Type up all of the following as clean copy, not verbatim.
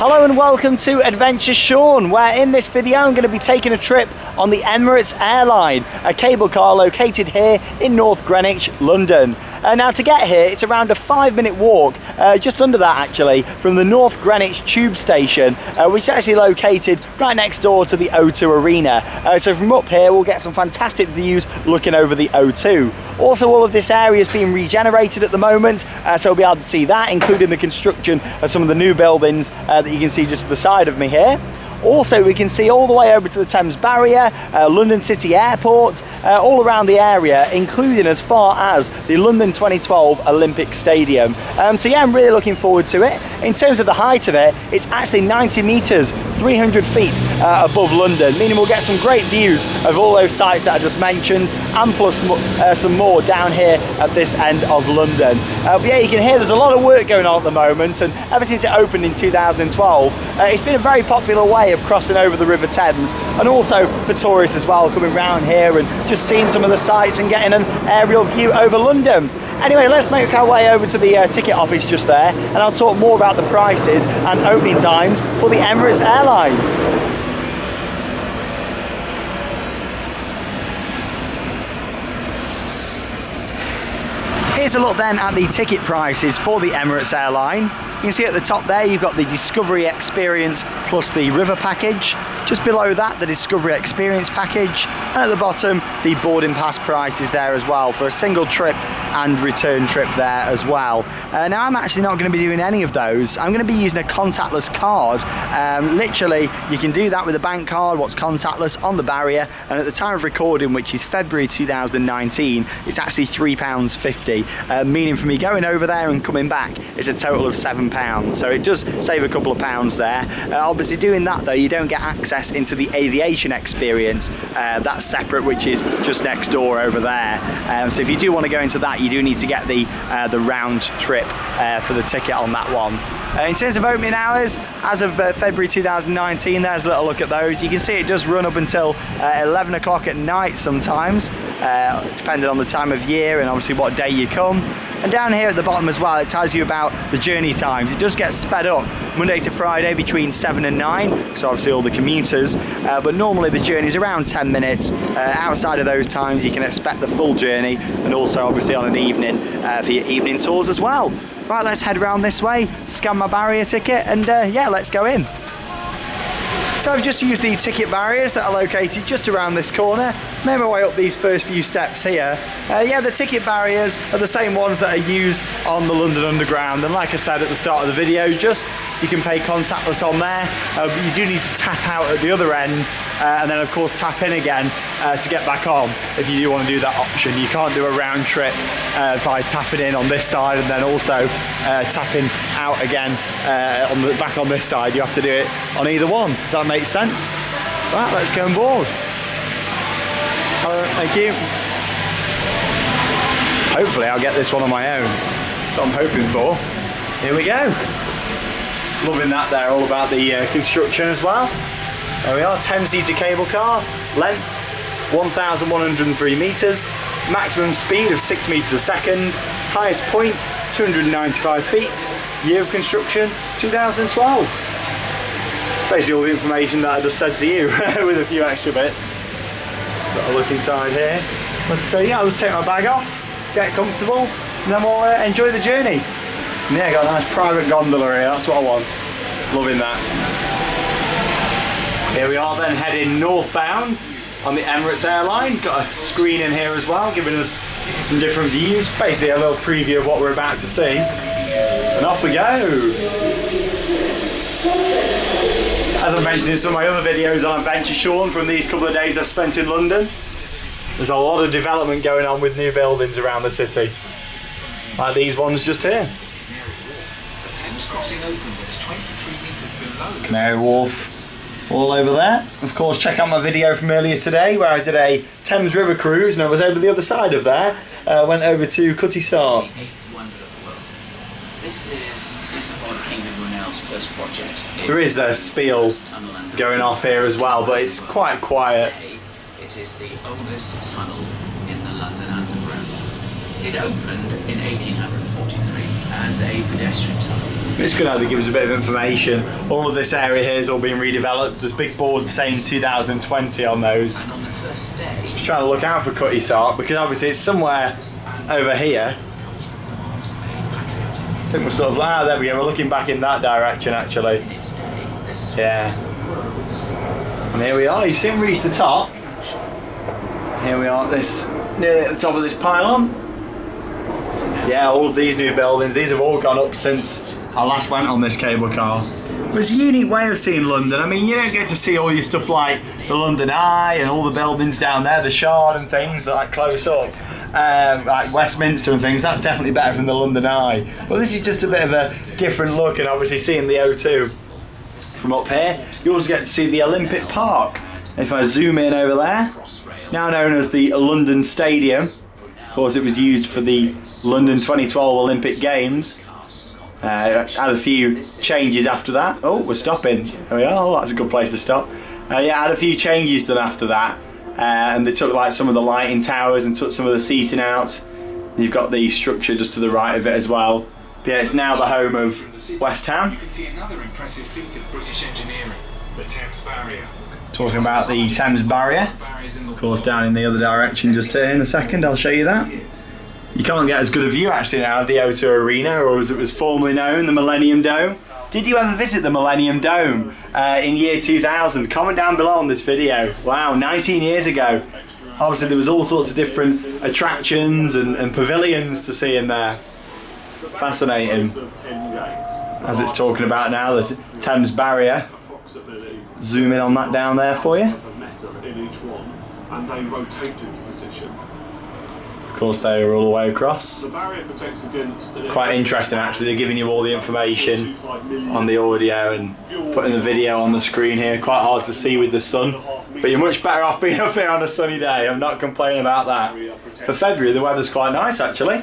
Hello and welcome to Adventure Sean, where in this video I'm going to be taking a trip on the Emirates Air Line, a cable car located here in North Greenwich, London. Now to get here, it's around a 5-minute walk, just under that actually, from the North Greenwich tube station, which is actually located right next door to the O2 Arena. So from up here we'll get some fantastic views looking over the O2. Also, all of this area is being regenerated at the moment, so we'll be able to see that, including the construction of some of the new buildings that you can see just to the side of me here. Also, we can see all the way over to the Thames Barrier, London City Airport, all around the area, including as far as the London 2012 Olympic Stadium. So yeah, I'm really looking forward to it. In terms of the height of it, it's actually 90 metres, 300 feet above London, meaning we'll get some great views of all those sites that I just mentioned, and plus some more down here at this end of London. But yeah, you can hear there's a lot of work going on at the moment, and ever since it opened in 2012, it's been a very popular way of crossing over the River Thames, and also for tourists as well, coming round here and just seeing some of the sights and getting an aerial view over London. Anyway, let's make our way over to the ticket office just there, and I'll talk more about the prices and opening times for the Emirates Air Line. Here's a look then at the ticket prices for the Emirates Air Line. You can see at the top there you've got the Discovery Experience plus the River package. Just below that, the Discovery Experience package, and at the bottom the boarding pass price is there as well for a single trip and return trip there as well. Now I'm actually not going to be doing any of those. I'm going to be using a contactless card. Literally you can do that with a bank card, what's contactless, on the barrier, and at the time of recording, which is February 2019, it's actually £3.50, meaning for me going over there and coming back it's a total of £7, so it does save a couple of pounds there. Obviously doing that though, you don't get access into the aviation experience, that's separate, which is just next door over there. So if you do want to go into that, you do need to get the round trip for the ticket on that one. In terms of opening hours, as of February 2019, there's a little look at those. You can see it does run up until 11 o'clock at night sometimes, depending on the time of year and obviously what day you come. And down here at the bottom as well, it tells you about the journey times. It does get sped up Monday to Friday between 7 and 9, so obviously all the commuters, but normally the journey is around 10 minutes. Outside of those times you can expect the full journey, and also obviously on an evening for your evening tours as well. Right, let's head around this way, scan my barrier ticket, and yeah, let's go in. So I've just used the ticket barriers that are located just around this corner. Made my way up these first few steps here. Yeah, the ticket barriers are the same ones that are used on the London Underground, and like I said at the start of the video, you can pay contactless on there, but you do need to tap out at the other end, and then of course tap in again to get back on if you do want to do that option. You can't do a round trip by tapping in on this side and then also tapping out again back on this side. You have to do it on either one, if that makes sense. Right, let's go on board. Thank you. Hopefully I'll get this one on my own. That's what I'm hoping for. Here we go. Loving that there, all about the construction as well. There we are, 10-seater cable car, length 1,103 metres, maximum speed of 6 metres a second, highest point 295 feet, year of construction 2012. Basically all the information that I just said to you with a few extra bits. Got a look inside here. But yeah, I'll just take my bag off, get comfortable, and then we'll enjoy the journey. And yeah, got a nice private gondola here, that's what I want. Loving that. Here we are then, heading northbound on the Emirates Air Line. Got a screen in here as well, giving us some different views. Basically a little preview of what we're about to see. And off we go. As I mentioned in some of my other videos on Adventure Sean from these couple of days I've spent in London, there's a lot of development going on with new buildings around the city. Like these ones just here. The Thames crossing opened, but it's 23 metres below. Canary Wharf all over there. Of course, check out my video from earlier today where I did a Thames River cruise and I was over the other side of there. Went over to Cutty Sark. This is Isabella Kingdom Brunel's first project. There is a spiel going off here as well, but it's quite quiet. It is the oldest tunnel in the London Underground. It opened in 1843 as a pedestrian tunnel. It's good how they give us a bit of information. All of this area here has all been redeveloped. There's big boards saying 2020 on those. Just trying to look out for Cutty Sark because obviously it's somewhere over here. I think we're sort of, there we go, we're looking back in that direction actually. Yeah. And here we are, you see we reached the top. Here we are near the top of this pylon. Yeah, all of these new buildings, these have all gone up since I last went on this cable car. But it's a unique way of seeing London. I mean, you don't get to see all your stuff like the London Eye and all the buildings down there, the Shard and things like close up. Like Westminster and things, that's definitely better than the London Eye. But this is just a bit of a different look, and obviously seeing the O2 from up here, you also get to see the Olympic Park. If I zoom in over there, now known as the London Stadium. Of course, it was used for the London 2012 Olympic Games. Had a few changes after that. Oh, we're stopping. There we are. Oh, that's a good place to stop. Yeah, had a few changes done after that. And they took like some of the lighting towers and took some of the seating out. You've got the structure just to the right of it as well. But yeah, it's now the home of West Ham. You can see another impressive feat of British engineering, the Thames Barrier. Talking about the Thames Barrier. Of course, down in the other direction just here in a second, I'll show you that. You can't get as good a view actually now of the O2 Arena, or as it was formerly known, the Millennium Dome. Did you ever visit the Millennium Dome in year 2000? Comment down below on this video. Wow, 19 years ago. Obviously there was all sorts of different attractions and pavilions to see in there. Fascinating. As it's talking about now, the Thames Barrier. Zoom in on that down there for you. Of course, they are all the way across. Quite interesting actually, they're giving you all the information on the audio and putting the video on the screen here. Quite hard to see with the sun, but you're much better off being up here on a sunny day. I'm not complaining about that. For February the weather's quite nice actually.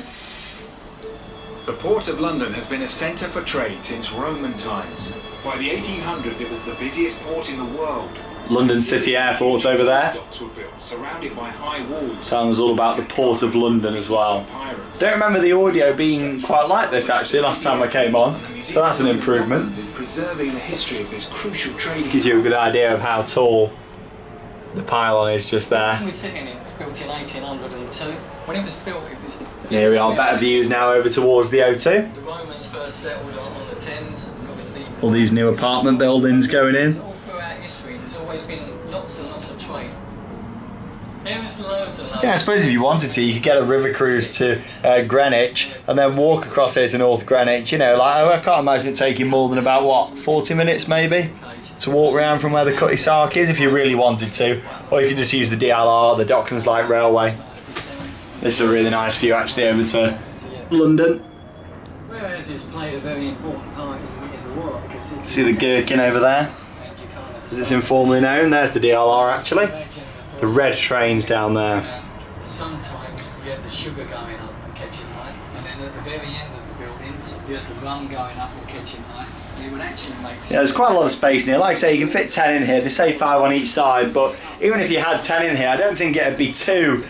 The Port of London has been a centre for trade since Roman times. By the 1800s it was the busiest port in the world. London City Airport's over there. Docks were built, surrounded by high walls. Telling us all about the Port of London as well. Don't remember the audio being quite like this actually last time I came on, so that's an improvement. Preserving the history of this crucial trade. Gives you a good idea of how tall the pylon is just there. We're sitting in, it's built in 1802. When it was built, it was the... Here we are, better views now over towards the O2. The Romans first settled on the Thames, and obviously... All these new apartment buildings going in. All throughout history, there's always been lots and lots of trade. There was loads and loads. Yeah, I suppose if you wanted to, you could get a river cruise to Greenwich and then walk across here to North Greenwich. You know, like I can't imagine it taking more than about, what, 40 minutes maybe? To walk around from where the Cutty Sark is if you really wanted to. Or you could just use the DLR, the Docklands Light Railway. This is a really nice view actually over to London. Whereas it's played a very important part in the war. See the gherkin over there? As it's informally known, there's the DLR actually. The red trains down there. Sometimes you had the sugar going up and catching light, and then at the very end of the buildings you had the rum going up and catching light. It would actually make sense. Yeah, there's quite a lot of space in here. Like I say, you can fit 10 in here. They say 5 on each side, but even if you had 10 in here, I don't think it'd be too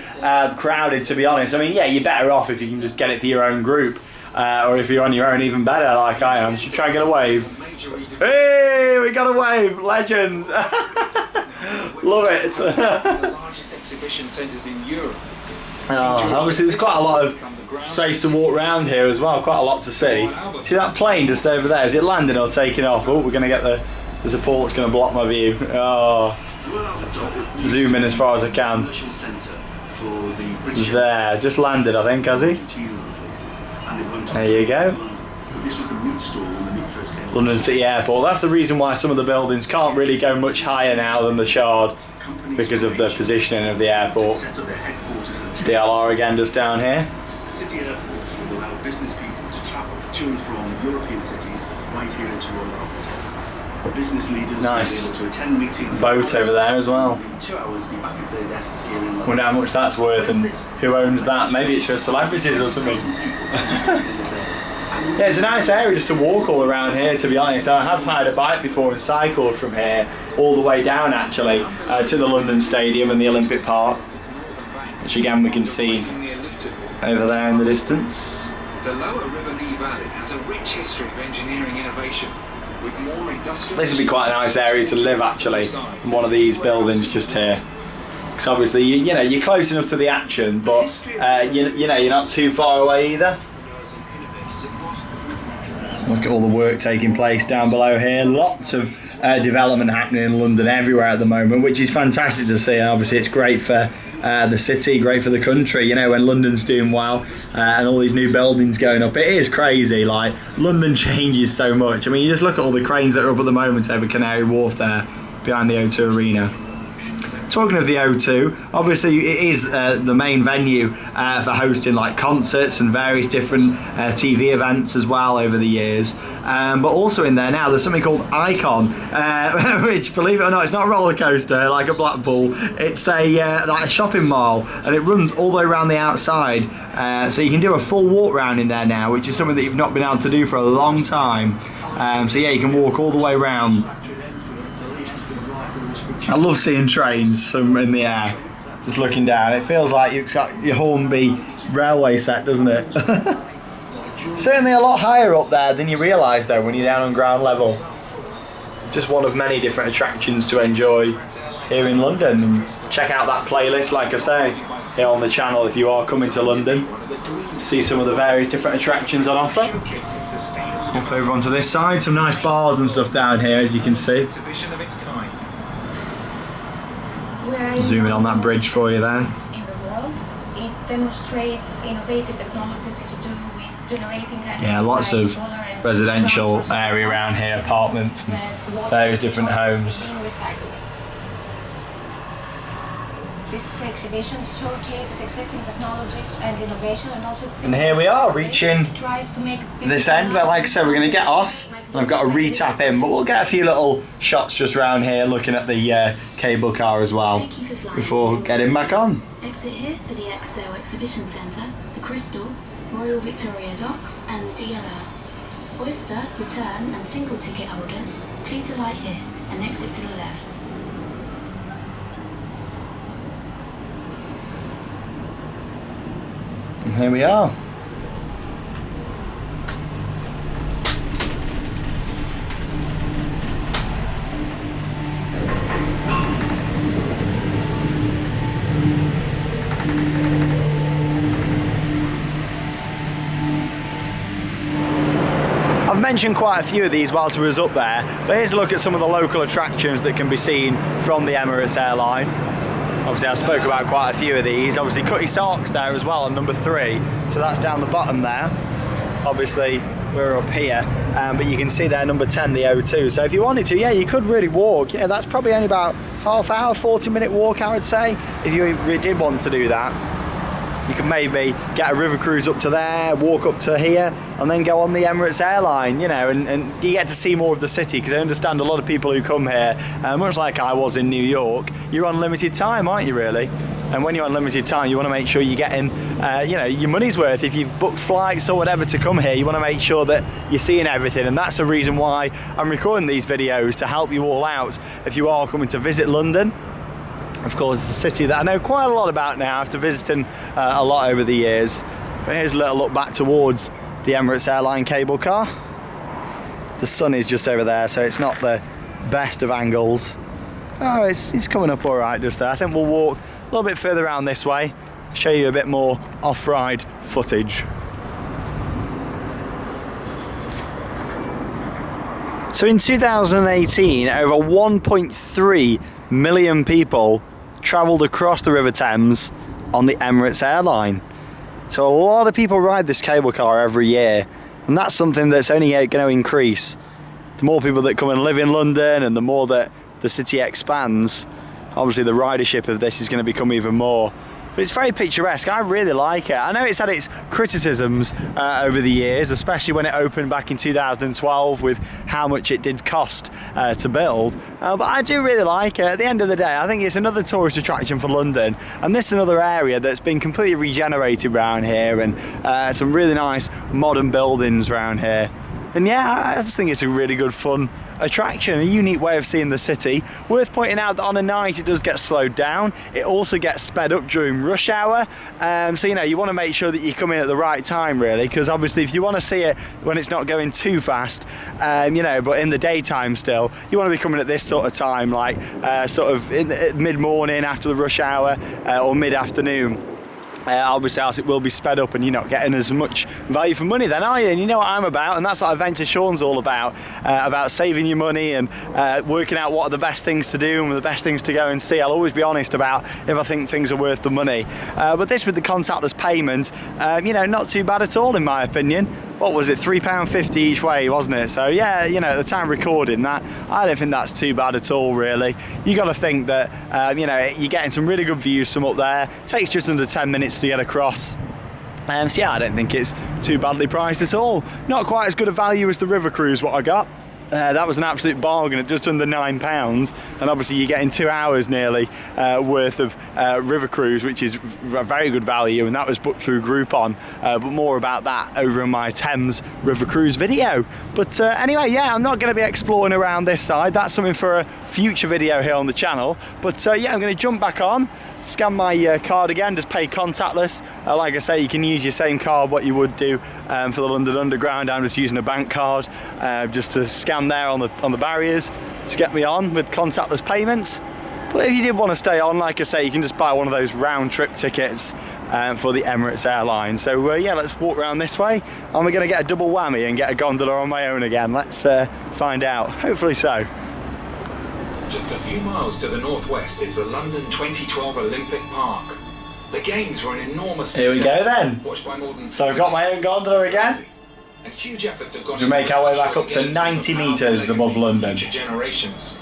crowded, to be honest. I mean, yeah, you're better off if you can just get it for your own group, or if you're on your own, even better, like I am. Should try and get a wave. Hey, we got a wave, legends. Love it. The largest exhibition centres in Europe. Obviously there's quite a lot of space to walk around here as well, quite a lot to see. See that plane just over there, is it landing or taking off? Oh, we're going to get the support's going to block my view. Oh, zoom in as far as I can. There, just landed I think, has he? There you go. London City Airport. That's the reason why some of the buildings can't really go much higher now than the Shard, because of the positioning of the airport. DLR again just down here. City airports will allow business people to travel to and from European cities right here into London. Business leaders nice. will be able to attend meetings. Boat over there as well. In 2 hours, be back at their desks here in London. Wonder how much that's worth and who owns that. Maybe it's for celebrities or something. Yeah, it's a nice area just to walk all around here, to be honest. I have hired a bike before and cycled from here all the way down actually to the London Stadium and the Olympic Park, which again we can see over there in the distance. The lower River Thames Valley has a rich history of engineering innovation, with more industrial... This would be quite a nice area to live actually, in one of these buildings just here. Because obviously, you know, you're close enough to the action, but you know, you're not too far away either. Look at all the work taking place down below here. Lots of development happening in London everywhere at the moment, which is fantastic to see. And obviously it's great for the city, great for the country, you know, when London's doing well and all these new buildings going up. It is crazy, like, London changes so much. I mean, you just look at all the cranes that are up at the moment over Canary Wharf there, behind the O2 Arena. Talking of the O2, obviously it is the main venue for hosting like concerts and various different TV events as well over the years. But also in there now there's something called Icon, which, believe it or not, it's not a roller coaster like a Blackpool. It's like a shopping mall, and it runs all the way around the outside. So you can do a full walk round in there now, which is something that you've not been able to do for a long time. So yeah, you can walk all the way around. I love seeing trains from in the air, just looking down. It feels like you've got your Hornby railway set, doesn't it? Certainly a lot higher up there than you realise though when you're down on ground level. Just one of many different attractions to enjoy here in London. And check out that playlist, like I say, here on the channel if you are coming to London. See some of the various different attractions on offer. Swap over onto this side, some nice bars and stuff down here as you can see. Zoom in on that bridge for you there. In the world, it demonstrates innovative technologies to do with generating yeah, lots of residential area around here, apartments and various different homes. This exhibition showcases existing technologies and innovation, and also and here we are reaching this end, but like I said, we're going to get off and I've got to re-tap in, but we'll get a few little shots just around here looking at the cable car as well before getting back on. Exit here for the XO Exhibition Centre, the Crystal, Royal Victoria Docks and the DLR. Oyster, return and single ticket holders, please alight here and exit to the left. And here we are. I've mentioned quite a few of these whilst we was up there, but here's a look at some of the local attractions that can be seen from the Emirates Air Line. Obviously I spoke about quite a few of these. Obviously Cutty Sark's there as well on number 3, so that's down the bottom there. Obviously we're up here, but you can see there number 10, the O2. So if you wanted to, yeah, you could really walk. You know, that's probably only about half hour, 40-minute walk, I would say, if you really did want to do that. You can maybe get a river cruise up to there, walk up to here, and then go on the Emirates Air Line, you know, and you get to see more of the city, because I understand a lot of people who come here, much like I was in New York, you're on limited time, aren't you, really? And when you're on limited time, you want to make sure you're getting, you know, your money's worth. If you've booked flights or whatever to come here, you want to make sure that you're seeing everything, and that's the reason why I'm recording these videos, to help you all out if you are coming to visit London. Of course, it's a city that I know quite a lot about now after visiting a lot over the years. But here's a little look back towards the Emirates Airline cable car. The sun is just over there, so it's not the best of angles. Oh, it's coming up all right just there. I think we'll walk a little bit further around this way, show you a bit more off-ride footage. So in 2018, over 1.3 million people travelled across the River Thames on the Emirates Air Line. So a lot of people ride this cable car every year, and that's something that's only going to increase. The more people that come and live in London, and the more that the city expands, obviously the ridership of this is going to become even more. But it's very picturesque. I really like it. I know it's had its criticisms over the years, especially when it opened back in 2012 with how much it did cost to build. But I do really like it. At the end of the day, I think it's another tourist attraction for London. And this is another area that's been completely regenerated around here, and some really nice modern buildings around here. And yeah, I just think it's a really good fun attraction, a unique way of seeing the city. Worth pointing out that on a night it does get slowed down. It also gets sped up during rush hour. So, you know, you want to make sure that you come in at the right time, really, because obviously if you want to see it when it's not going too fast, you know, but in the daytime still, you want to be coming at this sort of time, like sort of in mid-morning after the rush hour or mid-afternoon. Obviously else it will be sped up and you're not getting as much value for money then, are you? And you know what I'm about, and that's what Adventure Sean's all about saving your money and working out what are the best things to do and the best things to go and see. I'll always be honest about if I think things are worth the money. But this with the contactless payment, you know, not too bad at all in my opinion. What was it, £3.50 each way, wasn't it? So yeah, you know, at the time recording that, I don't think that's too bad at all, really. You got to think that, you know, you're getting some really good views from up there. It takes just under 10 minutes to get across. So yeah, I don't think it's too badly priced at all. Not quite as good a value as the River Cruise, what I got. That was an absolute bargain at just under £9, and obviously you're getting 2 hours nearly worth of River Cruise, which is a very good value, and that was booked through Groupon, but more about that over in my Thames River Cruise video. But anyway, yeah, I'm not going to be exploring around this side. That's something for a future video here on the channel. But yeah, I'm going to jump back on, scan my card again, just pay contactless. Like I say, you can use your same card what you would do for the London Underground. I'm just using a bank card just to scan there on the barriers to get me on with contactless payments. But if you did want to stay on, like I say, you can just buy one of those round trip tickets for the Emirates Air Line. So yeah, let's walk around this way, and we're going to get a double whammy and get a gondola on my own again. Let's find out, hopefully so. Just a few miles to the northwest is the London 2012 Olympic Park. The games were an enormous success. Here we go then. Watched by more than So I've got my own gondola again. And huge efforts have gone to make our way back up to 90 metres above London. Generations.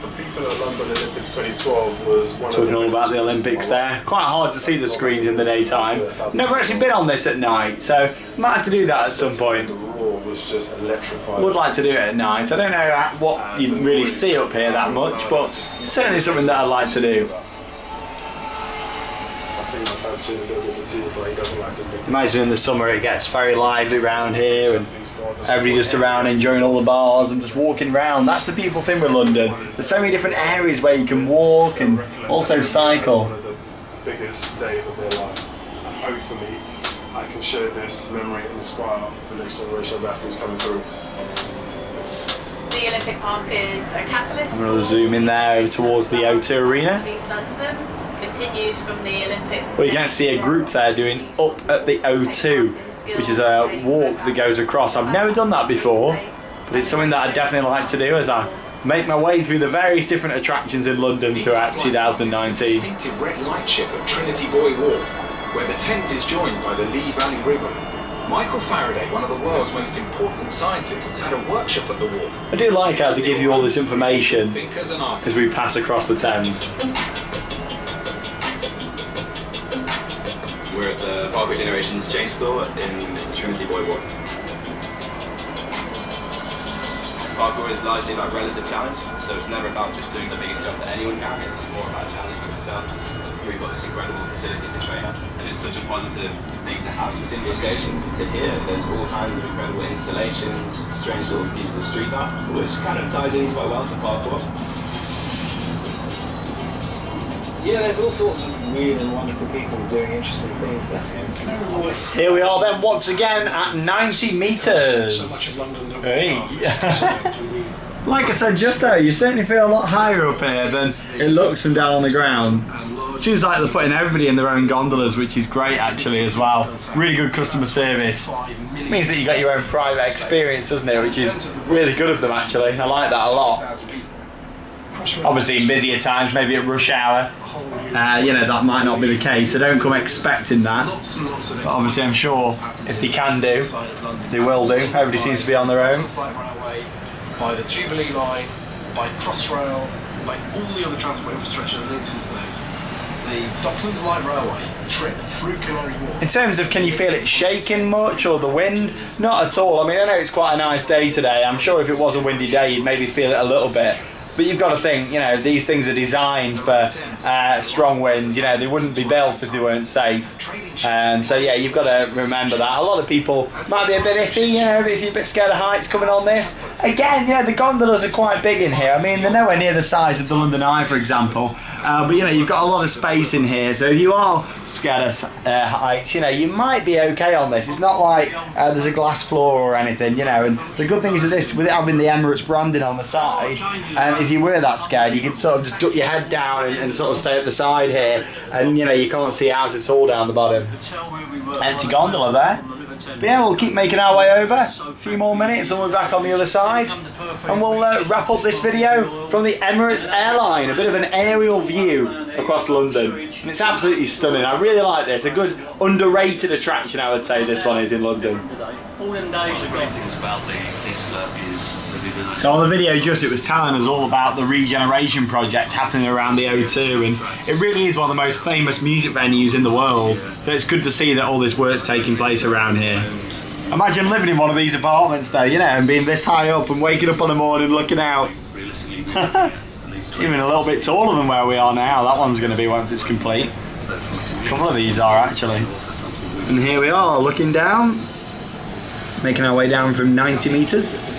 Competing at London Olympics 2012 was one Talking all about the Olympics there. Quite hard to see the screens in the daytime. Never actually been on this at night, so might have to do that at some point. The roar was just electrifying. Would like to do it at night. I don't know what you really see up here that much, but it's certainly something that I'd like to do. Imagine in the summer it gets very lively around here and everybody just around enjoying all the bars and just walking around. That's the beautiful thing with London. There's so many different areas where you can walk and also cycle. One of the biggest days of their lives. And hopefully I can share this memory and inspire the next generation of athletes coming through. The Olympic Park is a catalyst. I'm going to zoom in there towards the O2 Arena. East London continues from the Olympic. Well, you can actually see a group there doing Up at the O2, which is a walk that goes across. I've never done that before, but it's something that I'd definitely like to do as I make my way through the various different attractions in London throughout 2019. Distinctive red lightship at Trinity Buoy Wharf, where the Thames is joined by the Lee Valley River. Michael Faraday, one of the world's most important scientists, had a workshop at the wharf. I do like how to give you all this information as we pass across the Thames. We're at the Parkway Generations chain store in Trinity Buoy Wharf. Parkour is largely about relative challenge, so it's never about just doing the biggest jump that anyone can, it's more about challenging yourself. We've got this incredible facility to train at, and it's such a positive thing to have. It's in the station to here, there's all kinds of incredible installations, strange little pieces of street art, which kind of ties in quite well to parkour. Yeah, there's all sorts of weird and wonderful people doing interesting things there. Here we are then once again at 90 metres. Hey. Like I said just there, you certainly feel a lot higher up here than it looks from down on the ground. Seems like they're putting everybody in their own gondolas, which is great actually as well. Really good customer service. It means that you got your own private experience, doesn't it? Which is really good of them actually. I like that a lot. Obviously in busier times, maybe at rush hour, you know, that might not be the case, so don't come expecting that. But obviously I'm sure if they can do, they will do. Everybody seems to be on their own. By the Jubilee line, by Crossrail, by all the other transport infrastructure that links into those. The Docklands Light Railway trip through Canary Wharf. In terms of can you feel it shaking much or the wind? Not at all. I mean, I know it's quite a nice day today. I'm sure if it was a windy day you'd maybe feel it a little bit. But you've got to think, you know, these things are designed for strong winds. You know, they wouldn't be built if they weren't safe. So yeah, you've got to remember that. A lot of people might be a bit iffy, you know, if you're a bit scared of heights coming on this. Again, you know, the gondolas are quite big in here. I mean, they're nowhere near the size of the London Eye, for example. But you know, you've got a lot of space in here, so if you are scared of heights, you know, you might be okay on this. It's not like there's a glass floor or anything, you know. And the good thing is with this, with it having the Emirates branding on the side, if you were that scared, you could sort of just duck your head down and sort of stay at the side here, and you know, you can't see out at all down the bottom. Empty gondola there. But yeah, we'll keep making our way over. A few more minutes and we're back on the other side. And we'll wrap up this video from the Emirates Air Line. A bit of an aerial view across London. And it's absolutely stunning. I really like this. A good underrated attraction, I would say this one is in London. So on the video it was telling us all about the regeneration project happening around the O2, and it really is one of the most famous music venues in the world, so it's good to see that all this work's taking place around here. Imagine living in one of these apartments though, you know, and being this high up and waking up on the morning looking out. Even a little bit taller than where we are now, that one's going to be once it's complete. A couple of these are actually. And here we are looking down, making our way down from 90 metres.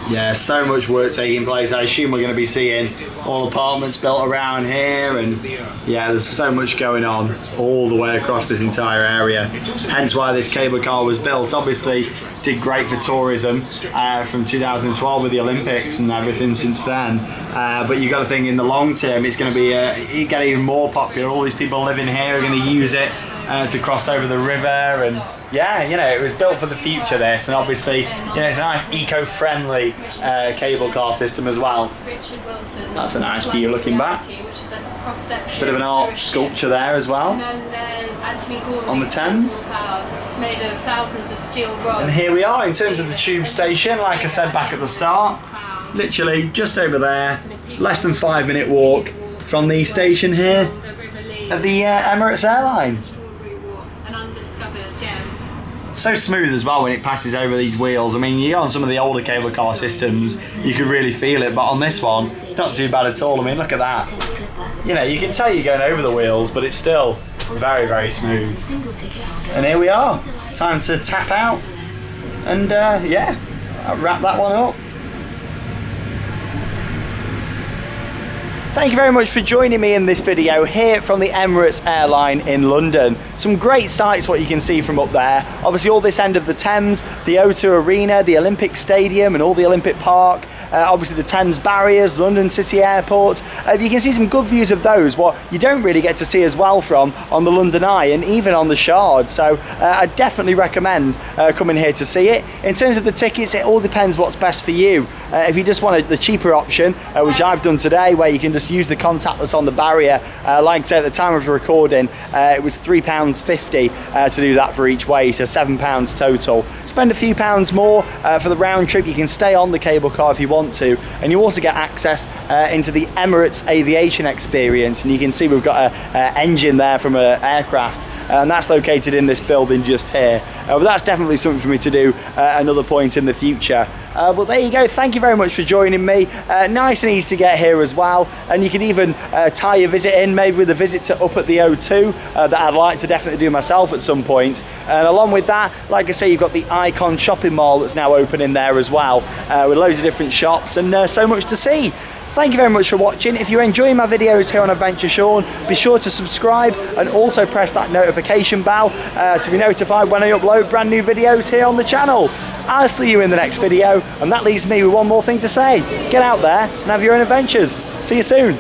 Yeah, so much work taking place. I assume we're going to be seeing all apartments built around here, and yeah, there's so much going on all the way across this entire area. Hence why this cable car was built. Obviously did great for tourism from 2012 with the Olympics and everything since then, but you've got to think in the long term it's going to be get even more popular. All these people living here are going to use it to cross over the river, and yeah, you know, it was built for the future, this, and obviously, you know, it's a nice eco-friendly cable car system as well. That's a nice view looking back. Bit of an art sculpture there as well on the Thames. It's made of thousands of steel rods. And here we are in terms of the tube station, like I said back at the start, literally just over there, less than 5-minute walk from the station here of the Emirates Air Line. So smooth as well when it passes over these wheels. I mean, you go on some of the older cable car systems, you could really feel it, but on this one, it's not too bad at all. I mean, look at that. You know, you can tell you're going over the wheels, but it's still very, very smooth. And here we are. Time to tap out. And yeah, I'll wrap that one up. Thank you very much for joining me in this video here from the Emirates Air Line in London. Some great sights what you can see from up there. Obviously all this end of the Thames, the O2 Arena, the Olympic Stadium and all the Olympic Park. Obviously the Thames barriers, London City Airport. You can see some good views of those, what you don't really get to see as well from on the London Eye and even on the Shard. So I definitely recommend coming here to see it. In terms of the tickets, it all depends what's best for you. If you just wanted the cheaper option, which I've done today, where you can just use the contactless on the barrier, like I say at the time of recording, it was £3.50 to do that for each way, so £7 total. Spend a few pounds more for the round trip. You can stay on the cable car if you want to, and you also get access into the Emirates aviation experience, and you can see we've got an engine there from an aircraft, and that's located in this building just here. But that's definitely something for me to do at another point in the future. But there you go, thank you very much for joining me. Nice and easy to get here as well, and you can even tie your visit in maybe with a visit to up at the O2 that I'd like to definitely do myself at some point. And along with that, like I say, you've got the Icon shopping mall that's now open in there as well, with loads of different shops and so much to see. Thank you very much for watching. If you're enjoying my videos here on Adventure Sean, be sure to subscribe and also press that notification bell to be notified when I upload brand new videos here on the channel. I'll see you in the next video, and that leaves me with one more thing to say. Get out there and have your own adventures. See you soon.